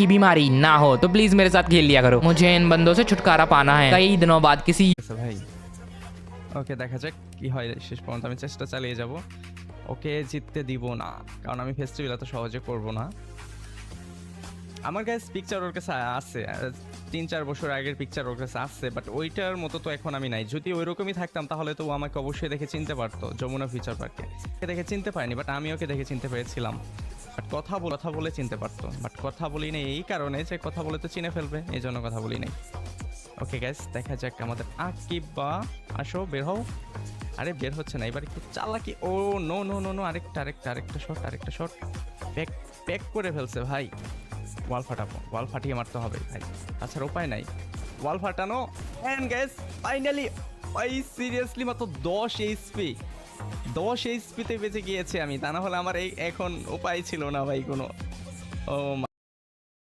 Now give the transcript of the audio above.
की बीमारी ना हो तो प्लीज मेरे साथ खेल लिया करो। मुझे इन बंदों से छुटकारा पाना है। कई दिनों बाद किसी ভাই ওকে দেখা যাক কি হয় শেষ পর্যন্ত আমি চেষ্টা চালিয়ে যাব ওকে জিততে দিব না কারণ আমি ফেস্টিভ্যাল এত সহজে করব না আমার কাছে পিকচার ওর কাছে আছে 3-4 বছর আগের পিকচার ওর কাছে আছে বাট ওইটার মতো তো এখন আমি নাই যদি ওইরকমই থাকতাম তাহলে তো ও আমাকে অবশ্যই দেখে চিনতে পারতো যমুনা ফিউচার পার্কে দেখে চিনতে পারিনি বাট আমি ওকে দেখে চিনতে পেরেছিলাম বাট কথা বলে চিনতে পারতো বাট কথা বলি না এই কারণে যে কথা বলে তো চিনে ফেলবে এই জন্য কথা বলি নাই ওকে গাইস দেখা যাক আমাদের আকিব বা আসো বের হও আরে বের হচ্ছে না এবার একটু চালাকি ও নো নো নো নো আরেকটা শট প্যাক করে ফেলছে ভাই ওয়াল ফাটাবো ওয়াল ফাটিয়ে মারতে হবে ভাই তাছাড়া উপায় নাই ওয়াল ফাটানো এন্ড গাইস ফাইনালি ভাই সিরিয়াসলি মাত্র 10 এইচপি তে বেঁচে গিয়েছে আমি তা না হলে আমার এই এখন উপায় ছিল না ভাই কোনো ও